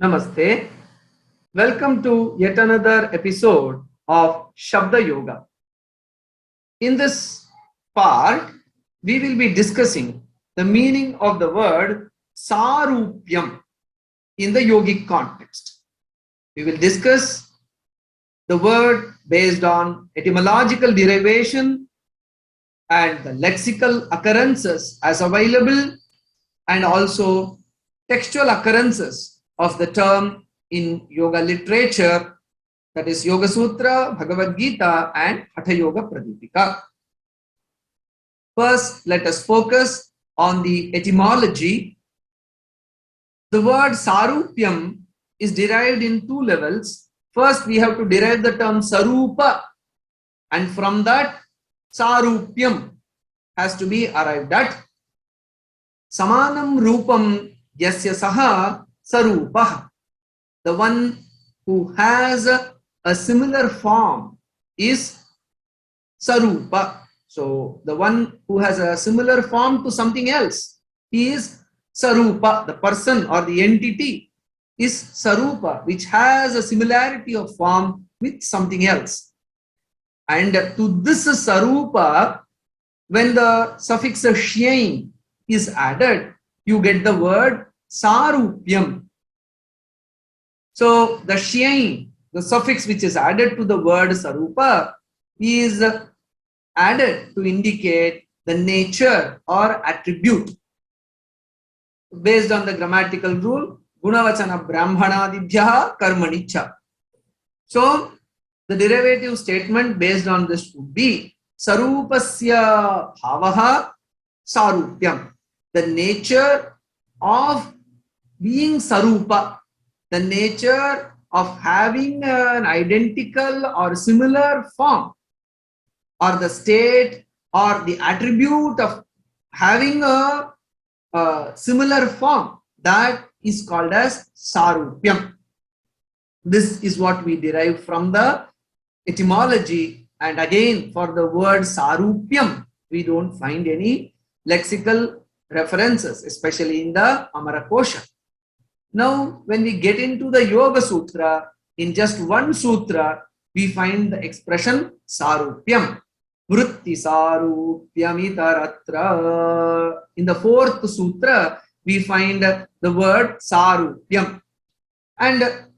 Namaste. Welcome to yet another episode of Śabda-yoga. In this part, we will be discussing the meaning of the word Sarupyam in the yogic context. We will discuss the word based on etymological derivation and the lexical occurrences as available, and also textual occurrences of the term in yoga literature, that is Yogasūtra, Bhagavad-gītā and Haṭha-yoga-pradīpikā. First, let us focus on the etymology. The word Sarupyam is derived in two levels. First, we have to derive the term Sarupa, and from that, Sarupyam has to be arrived at. Samanam Rupam Yasya Saha Sarupa. The one who has a similar form is Sarupa. So the one who has a similar form to something else, he is Sarupa. The person or the entity is Sarupa, which has a similarity of form with something else. And to this Sarupa, when the suffix shyai is added, you get the word Sarupyam. So the shyai, the suffix which is added to the word Sarupa, is added to indicate the nature or attribute. Based on the grammatical rule, Gunavachana Brahmanadibhyaha Karmanicha. So the derivative statement based on this would be Sarupasya Bhavaha Sarupyam. The nature of being Sarupa, the nature of having an identical or similar form, or the state or the attribute of having a similar form, that is called as Sarupyam. This is what we derive from the etymology. And again, for the word Sarupyam, we don't find any lexical references, especially in the Amarakosha. Now, when we get into the Yogasūtra, in just one sutra, we find the expression Sarupyam. Vritti Sarupyam itaratra. In the fourth sutra, we find the word Sarupyam. And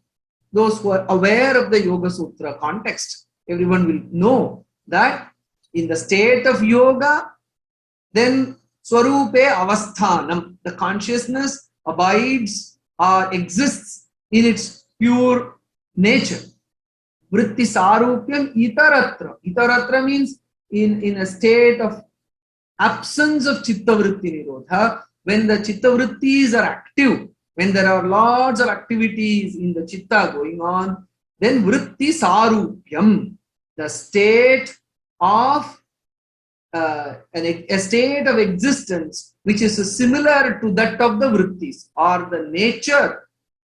those who are aware of the Yogasūtra context, everyone will know that in the state of yoga, then Swarupe avasthanam, the consciousness abides or exists in its pure nature. Vritti Sarupyam itaratra. Itaratra means in a state of absence of Chitta Vritti Nirodha. When the Chitta Vrittis are active, when there are lots of activities in the Chitta going on, then Vritti Sarupyam, the state of a state of existence which is similar to that of the Vrittis, or the nature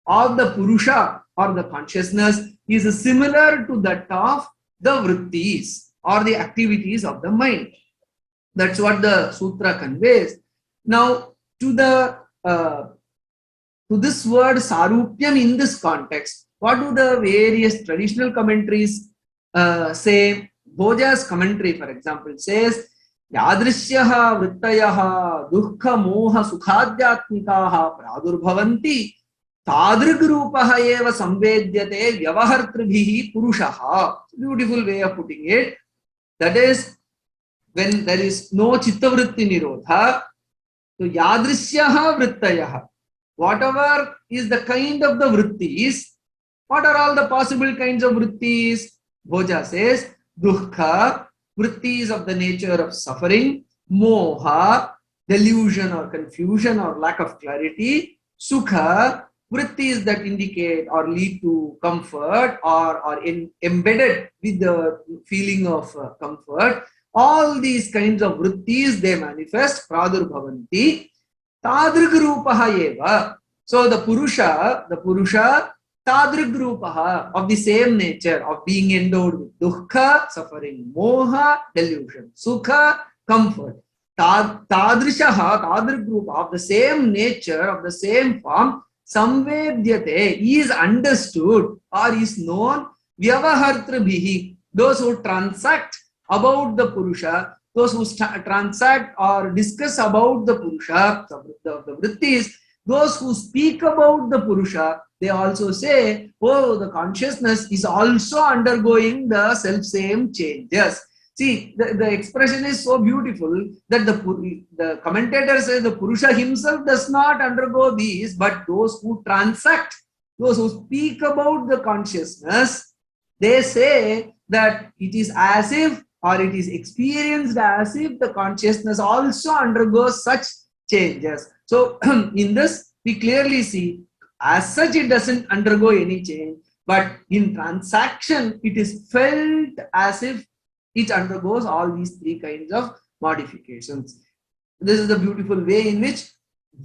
of the Purusha or the consciousness is similar to that of the Vrittis or the activities of the mind. That's what the sutra conveys. Now, to this word Sarupyam in this context, what do the various traditional commentaries say? Bhoja's commentary, for example, says, Yadrishyaha vrittayaha dukkha moha sukhadhyatmikaha pradurbhavanti tadrigrupaha eva samvedyate vyavahartribhihi purushaha. Beautiful way of putting it. That is, when there is no chittavritti nirodha, so yadrishyaha vrittayaha, whatever is the kind of the vrittis, what are all the possible kinds of vrittis? Bhoja says, dukkha, vrittis of the nature of suffering, moha, delusion or confusion or lack of clarity, sukha, vrittis that indicate or lead to comfort or are embedded with the feeling of comfort. All these kinds of vrittis, they manifest pradurbhavanti tadrigrupaha eva. So the Purusha tadrigrupaha, of the same nature, of being endowed with dukkha, suffering, moha, delusion, sukha, comfort. Tadrishaha, tadrigrupa, of the same nature, of the same form, samvedyate is understood or is known vyavahartrabhihi, those who transact about the Purusha, those who transact or discuss about the Purusha, the vrittis, those who speak about the Purusha, they also say, oh, the consciousness is also undergoing the self-same changes. See, the expression is so beautiful that the commentator says the Purusha himself does not undergo these, but those who transact, those who speak about the consciousness, they say that it is as if, or it is experienced as if the consciousness also undergoes such changes. So in this, we clearly see, as such it doesn't undergo any change, but in transaction, it is felt as if it undergoes all these three kinds of modifications. This is the beautiful way in which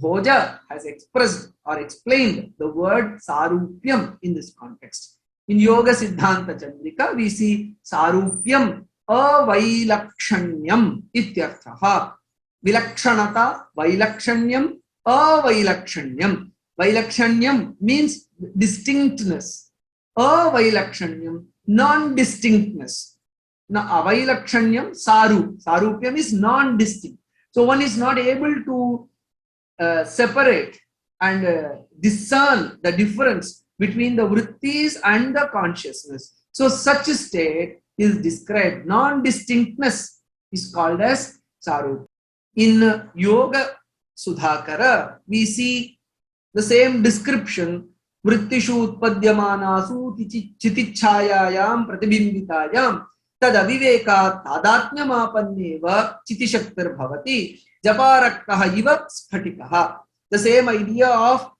Bhoja has expressed or explained the word Sarupyam in this context. In Yoga Siddhanta Chandrika, we see Sarupyam availakshanyam ityarthaha. Vilakshanata, vailakshanyam, availakshanyam. Vailakshanyam means distinctness. Availakshanyam, non-distinctness. Now, availakshanyam, Sarupyam is non-distinct. So one is not able to separate and discern the difference between the vrittis and the consciousness. So such a state is described. Non-distinctness is called as Sarupyam. In Yoga Sudhakara, we see the same description. Vrittishu utpadyamanasu chitichayayam pratibhimbitayam tadaviveka tadatnyamapanneva chitishaktir bhavati japaraktaha iva sphatikaha. The same idea of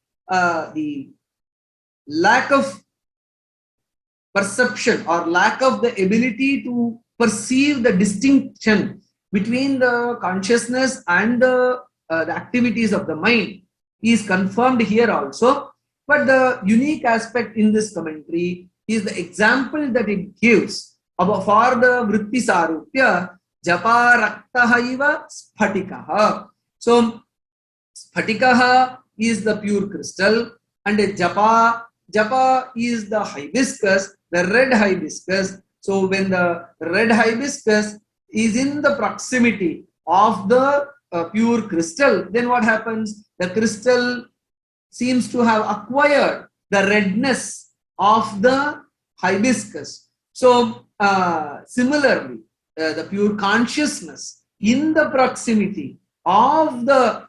the lack of perception or lack of the ability to perceive the distinction between the consciousness and the activities of the mind is confirmed here also. But the unique aspect in this commentary is the example that it gives for the vritti sarupya, japa raktahaiva sphatikaha. So sphatikaha is the pure crystal, and japa is the hibiscus, the red hibiscus. So when the red hibiscus is in the proximity of the pure crystal, then what happens? The crystal seems to have acquired the redness of the hibiscus. So similarly, the pure consciousness in the proximity of the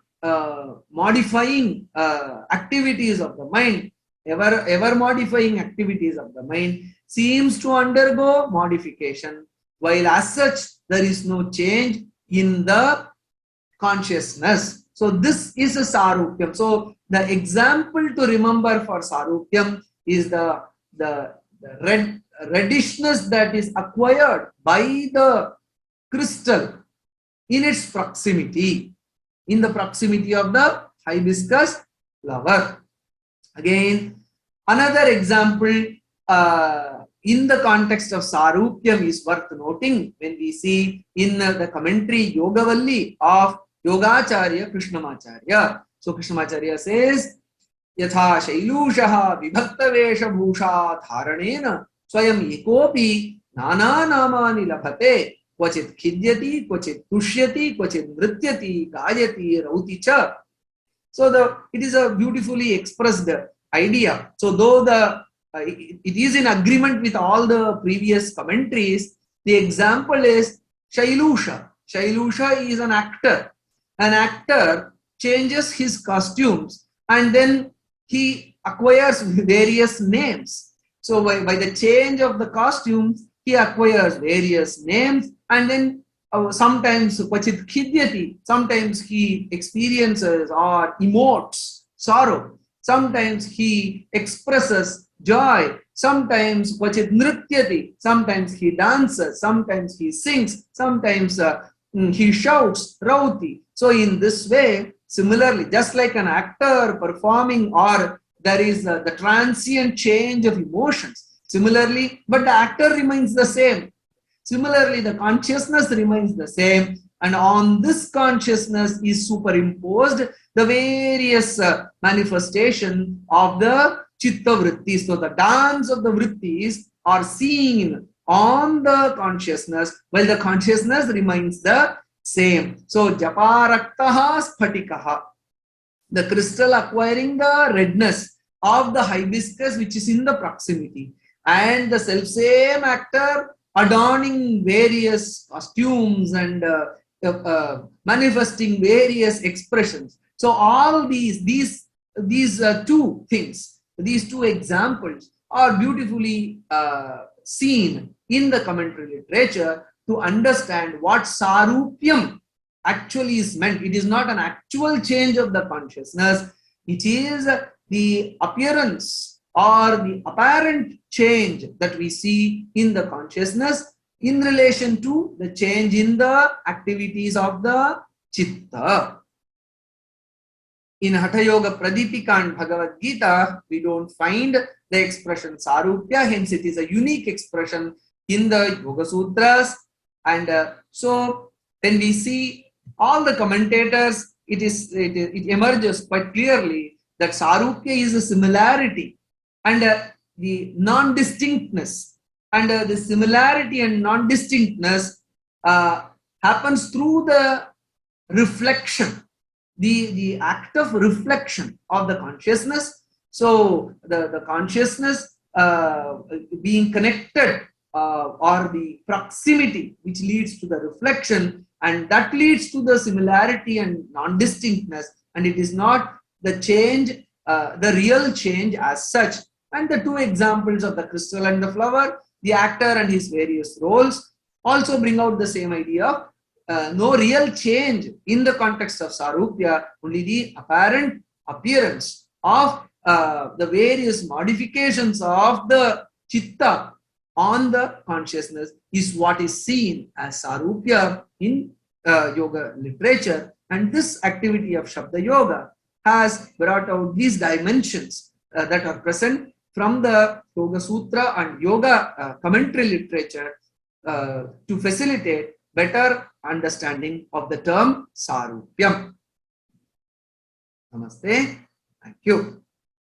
modifying activities of the mind, ever modifying activities of the mind, seems to undergo modification, while as such there is no change in the consciousness. So this is a Sarupyam. So the example to remember for Sarupyam is the reddishness that is acquired by the crystal in its proximity, in the proximity of the hibiscus flower. Again, another example in the context of Sarupyam is worth noting when we see in the commentary Yogavalli of Yogacharya Krishnamacharya. So Krishnamacharya says, Yatha Shailushaha Vibhakta Vesha Bhusha Dharanena Swayam Ekopi Nana Namani Labhate Kvachit Khidyati, Kvachit Tushyati, Kvachit Nrityati, Gayati, Rauti Cha. So it is a beautifully expressed idea. So though it is in agreement with all the previous commentaries, the example is Shailusha. Shailusha is an actor. An actor changes his costumes and then he acquires various names. So by the change of the costumes, he acquires various names, and then sometimes kvachit khidyati, sometimes he experiences or emotes sorrow, sometimes he expresses joy, sometimes kvachit nrityati, sometimes he dances, sometimes he sings, sometimes he shouts rauti. So in this way, similarly, just like an actor performing, or there is the transient change of emotions, similarly, but the actor remains the same. Similarly, the consciousness remains the same, and on this consciousness is superimposed the various manifestation of the chitta vrittis. So the dance of the vrittis are seen on the consciousness while the consciousness remains the same. So japaraktaha sphatikaha, the crystal acquiring the redness of the hibiscus which is in the proximity, and the self same actor adorning various costumes and manifesting various expressions. So all these two things, these two examples are beautifully seen in the commentary literature to understand what Sarupyam actually is meant. It is not an actual change of the consciousness. It is the appearance or the apparent change that we see in the consciousness in relation to the change in the activities of the chitta. In Haṭha-yoga-pradīpikā and Bhagavad-gītā, we don't find the expression Sarupya, hence it is a unique expression in the Yogasūtras. And so when we see all the commentators, it emerges quite clearly that Sarupya is a similarity and the non-distinctness. And the similarity and non-distinctness happens through the reflection, the act of reflection of the consciousness. So the consciousness being connected or the proximity which leads to the reflection, and that leads to the similarity and non-distinctness, and it is not the change, the real change as such. And the two examples of the crystal and the flower, the actor and his various roles, also bring out the same idea. No real change in the context of Sarupya, only the apparent appearance of the various modifications of the chitta on the consciousness is what is seen as Sarupya in yoga literature. And this activity of Śabda-yoga has brought out these dimensions that are present from the Yogasūtra and yoga commentary literature to facilitate better understanding of the term Sarupyam. Namaste. Thank you.